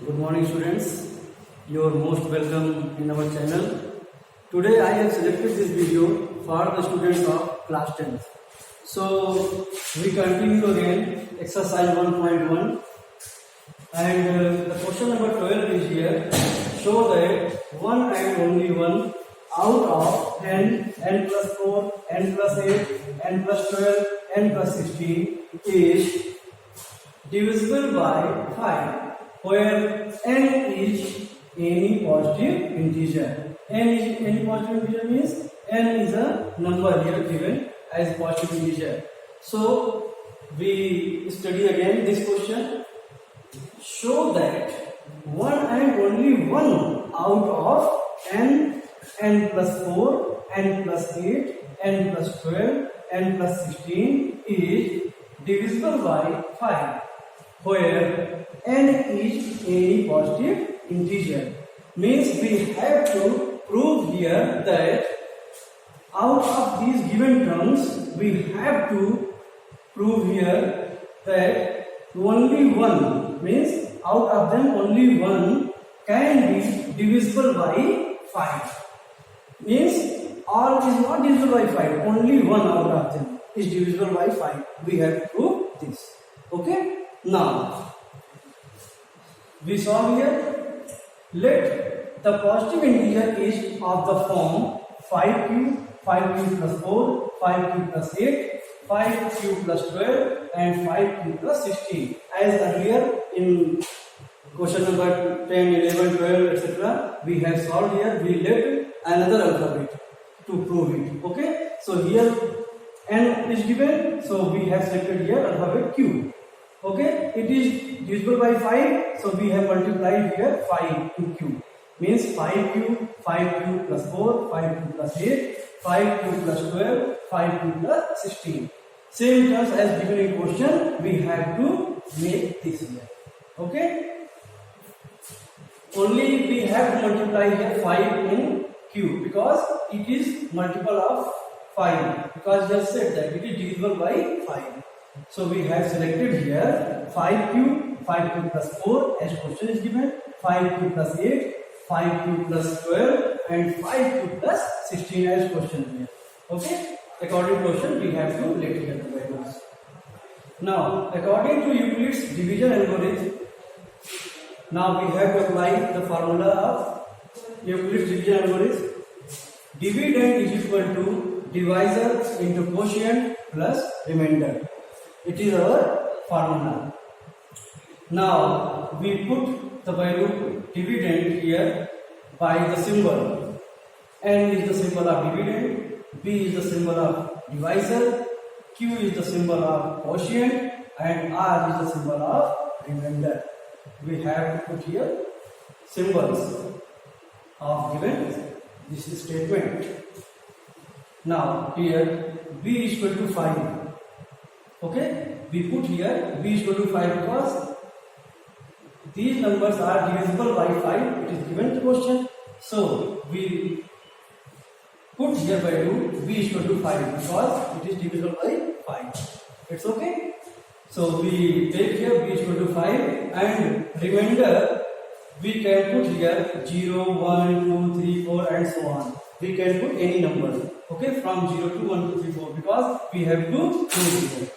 Good morning, students. You are most welcome in our channel. Today I have selected this video for the students of class 10th. So we continue again exercise 1.1 and the question number 12 is here. Show that one and only one out of n plus 4, n plus 8, n plus 12, n plus 16 is divisible by 5. Where n is any positive integer. N is any positive integer means n is a number here given as positive integer. So we study again this question. Show that one and only one out of n plus 4, n plus 8, n plus 12, n plus 16 is divisible by 5. Where n is any positive integer. Means we have to prove here that out of these given terms we have to prove here that only one, means out of them only one can be divisible by 5. Means all is not divisible by 5, only one out of them is divisible by 5. We have to prove this. Okay? Now, we saw here, let the positive integer is of the form 5 cube plus 4, 5 cube plus 8, 5 cube plus 12 and 5 cube plus 16. As earlier in question number 10, 11, 12, etc. we have solved here, we left another alphabet to prove it. Okay, so here n is given, so we have selected here alphabet Q. Okay, it is divisible by 5, so we have multiplied here 5 to Q. Means 5 cube plus 4, 5 cube plus 8, 5 cube plus 12, 5 cube plus 16. Same terms as given in question, we have to make this here. Okay, only we have to multiply here 5 in Q because it is multiple of 5, because just said that it is divisible by 5. So we have selected here 5 cube plus 4 as question is given, 5 cube plus 8, 5 cube plus 12 and 5 cube plus 16 as question here. Okay, according to question we have to let here the values. Now according to Euclid's division algorithm, now we have to apply the formula of Euclid's division algorithm. Dividend is equal to divisor into quotient plus remainder. It is our formula. Now we put the value dividend here by the symbol. N is the symbol of dividend, B is the symbol of divisor, Q is the symbol of quotient and R is the symbol of remainder. We have to put here symbols of given this statement. Now here B is equal to 5. Okay, we put here B is equal to 5 because these numbers are divisible by 5. It is given the question. So we put here value B is equal to 5 because it is divisible by 5. It's okay. So we take here B is equal to 5 and remainder we can put here 0, 1, 2, 3, 4 and so on. We can put any number. Okay, from 0 to 1, 2, 3, 4 because we have to prove here.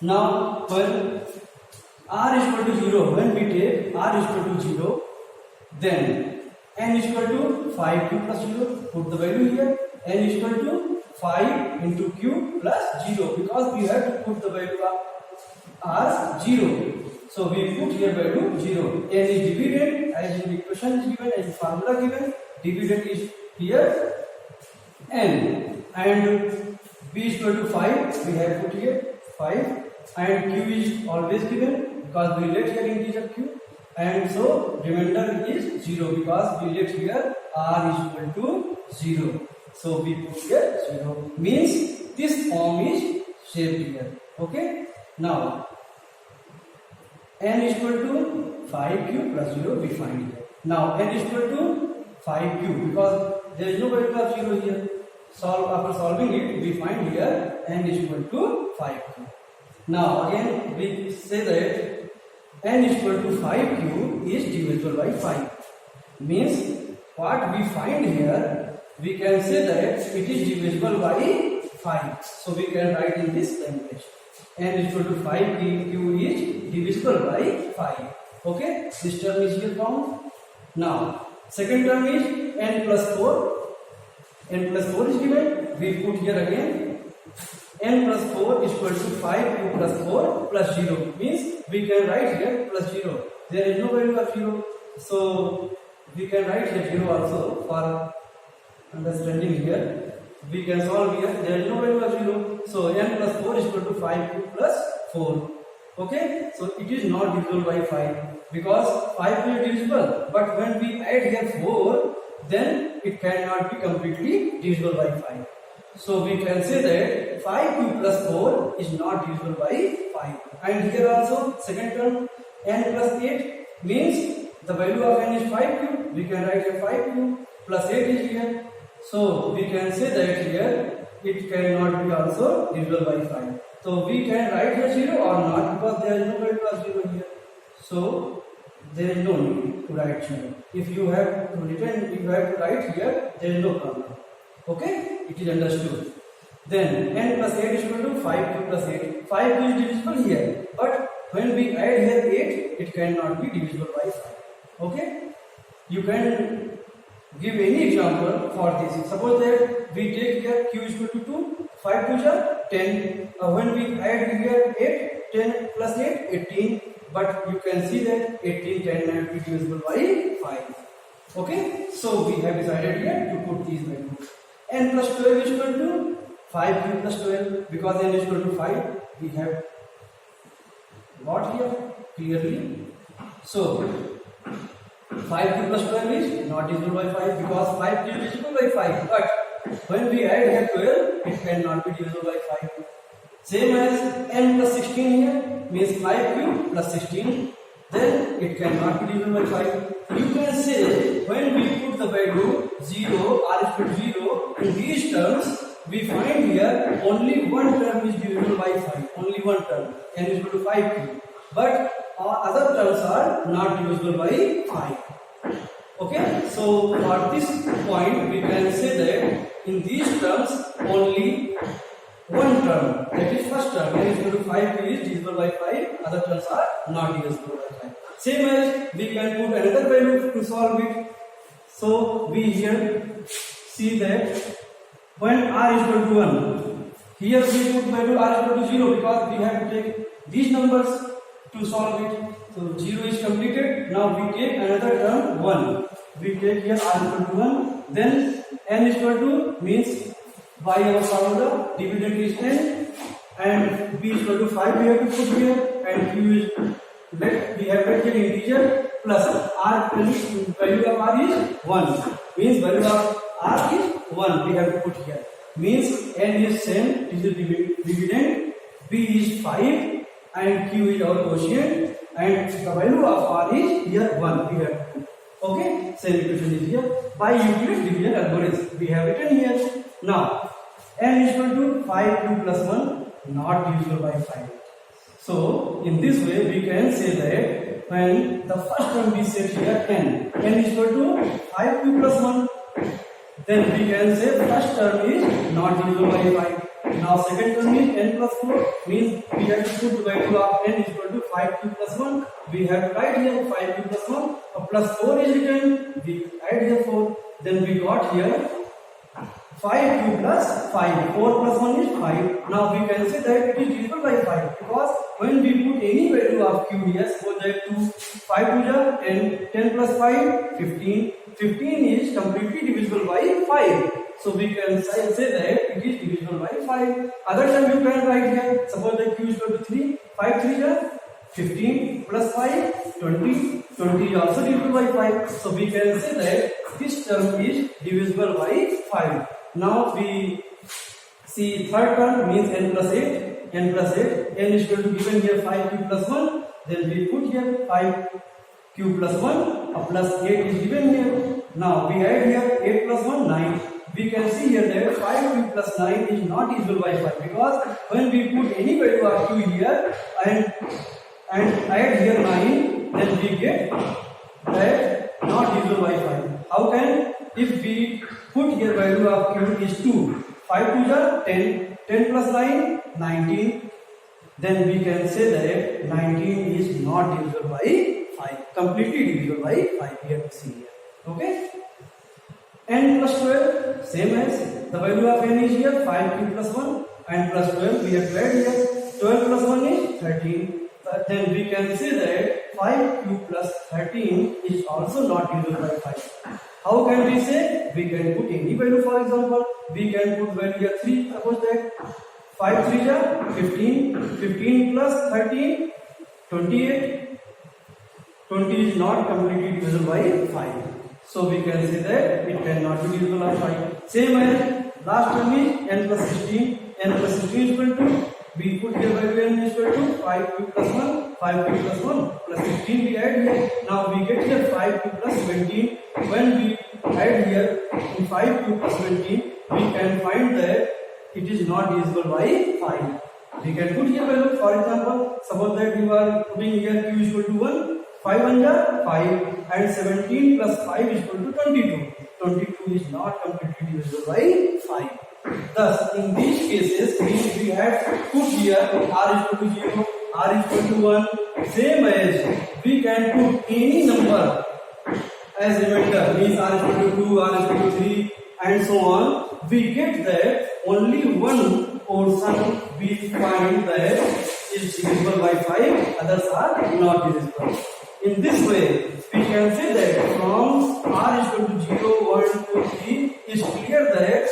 Now when r is equal to 0, when we take r is equal to 0, then n is equal to 5 q plus 0, put the value here, n is equal to 5 into q plus 0 because we have to put the value of r 0. So we put here value 0. N is dividend as in the equation is given, as the formula given, dividend is here n and b is equal to 5, we have put here 5 and q is always given because we let here integer q and so remainder is 0 because we let here r is equal to 0. So we put here 0 means this form is shaped here. Okay, now n is equal to 5q plus 0 we find here. Now n is equal to 5q because there is no value of 0 here. After solving it we find here n is equal to 5q. Now again we say that n is equal to 5 cube is divisible by 5. Means what we find here, we can say that it is divisible by 5. So we can write in this language, n is equal to 5 cube is divisible by 5. Okay, this term is here found. Now second term is n plus 4. n plus 4 is given. We put here again n plus 4 is equal to 5 cube plus 4 plus 0. Means we can write here plus 0. There is no value of 0. So we can write here 0 also for understanding here. We can solve here. There is no value of 0. So n plus 4 is equal to 5 cube plus 4. Okay. So it is not divisible by 5 because 5 is divisible. But when we add here 4, then it cannot be completely divisible by 5. So we can say that 5 cube plus 4 is not divisible by 5. And here also second term n plus 8 means the value of n is 5 cube. We can write here 5 cube plus 8 is here. So we can say that here it cannot be also divisible by 5. So we can write here 0 or not because there is no value of 0 here. So there is no need to write 0. If you have to write here, there is no problem. Okay, it is understood. Then n plus 8 is equal to 5 cube plus 8. 5 is divisible here, but when we add here 8, it cannot be divisible by 5. Okay, you can give any example for this. Suppose that we take here q is equal to 2, 5 2 is 10. When we add here 8, 10 plus 8, 18. But you can see that 18 cannot be divisible by 5. Okay, so we have decided here to put these values. N plus 12 is equal to 5 cube plus 12 because n is equal to 5. We have got here clearly. So 5 cube plus 12 is not divisible by 5 because 5 is divisible by 5. But when we add here 12, it cannot be divisible by 5. Same as n plus 16 here means 5 cube plus 16. Then it cannot be divisible by 5. You can say when we put the value 0 r is equal to 0 in these terms, we find here only one term is divisible by 5. Only one term, n is equal to 5 cube. But other terms are not divisible by 5. Okay, so for this point we can say that in these terms only one term, that is first term, n is equal to 5 is divisible by 5, other terms are not divisible by 5. Same as we can put another value to solve it. So we here see that when r is equal to 1, here we put value r is equal to 0 because we have to take these numbers to solve it. So 0 is completed. Now we take another term 1. We take here r is equal to 1. Then n is equal to means by our formula dividend is n and b is equal to 5 we have to put here and q is we have to take integer plus r value of r is 1 means value of r is 1 we have to put here means n is same is the dividend, b is 5 and q is our quotient and the value of r is here 1 we have to put. Okay, same equation is here by Euclid's division algorithm we have written here. Now n is equal to 5 cube plus 1 not divisible by 5. So in this way we can say that when the first term we set here n is equal to 5 cube plus 1, then we can say first term is not divisible by 5. Now second term is n plus 4 means we have to put the value of n is equal to 5 cube plus 1. We have to write here 5 cube plus 1 plus 4 is written. We add here 4. Then we got here 5 cube plus 5. 4 plus 1 is 5. Now we can say that it is divisible by 5 because when we put any value of q here, suppose that 5 to 10, 10 plus 5, 15. 15 is completely divisible by 5. So we can say that it is divisible by 5. Other time you can write here, suppose that q is equal to 3. 5 3 is 15 plus 5, 20. 20 is also divisible by 5. So we can say that this term is divisible by 5. Now we see third term means n plus 8. n plus 8. n is equal to given here 5 cube plus 1. Then we put here 5 cube plus 1 plus 8 is given here. Now we add here 8 plus 1 9. We can see here that 5 cube plus 9 is not divisible by 5 because when we put any value of q here and and add here 9, then we get that not divisible by 5. How can? If we put here value of q is 2, 5 to the 10, 10 plus 9, 19. Then we can say that 19 is not divisible by 5, completely divisible by 5. We have to see here. Okay? N plus 12, same as the value of n is here 5q plus 1, and plus 12 we have to add here. 12 plus 1 is 13. Then we can say that 5q plus 13 is also not divisible by 5. How can we say? We can put any value. For example, we can put value here 3. Suppose that 5 3 is 15. 15 plus 13, 28. 20 is not completely divisible by 5. So we can say that it cannot be divisible by 5. Same as last term is n plus 16. N plus 16 is equal to, we put here value n is equal to 5q plus 1, 5q plus 1 plus 16 we add here. Now we get here 5q plus 17. When we add here in 5q plus 17, we can find that it is not divisible by 5. We can put here value. For example, suppose that you are putting here q is equal to 1, 5 1 is 5, and 17 plus 5 is equal to 22. 22 is not completely divisible by 5. Thus, in these cases, we have put here r is equal to 0, r is equal to 1, same as we can put any number as remainder, means r is equal to 2, r is equal to 3, and so on. We get that only one portion we find that is divisible by 5, others are not divisible. In this way, we can say that from r is equal to 0, 1, 2, 3 is clear that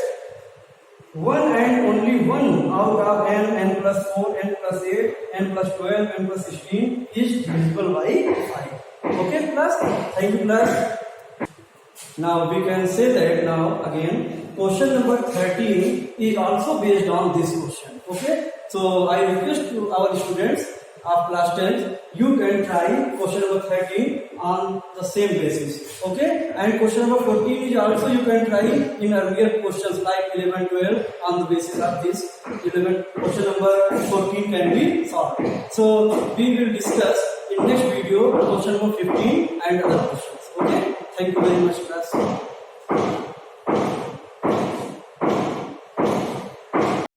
one and only one out of n, n plus 4, n plus 8, n plus 12, n plus 16 is divisible by 5. Okay, class? Thank you, class. Now we can say that now again, question number 13 is also based on this question. Okay, so I request to our students of class 10, you can try question number 13 on the same basis. Okay, and question number 14 is also you can try in earlier questions like 11, 12 on the basis of this. 11 question number 14 can be solved. So we will discuss in next video question number 15 and other questions. Okay, thank you very much.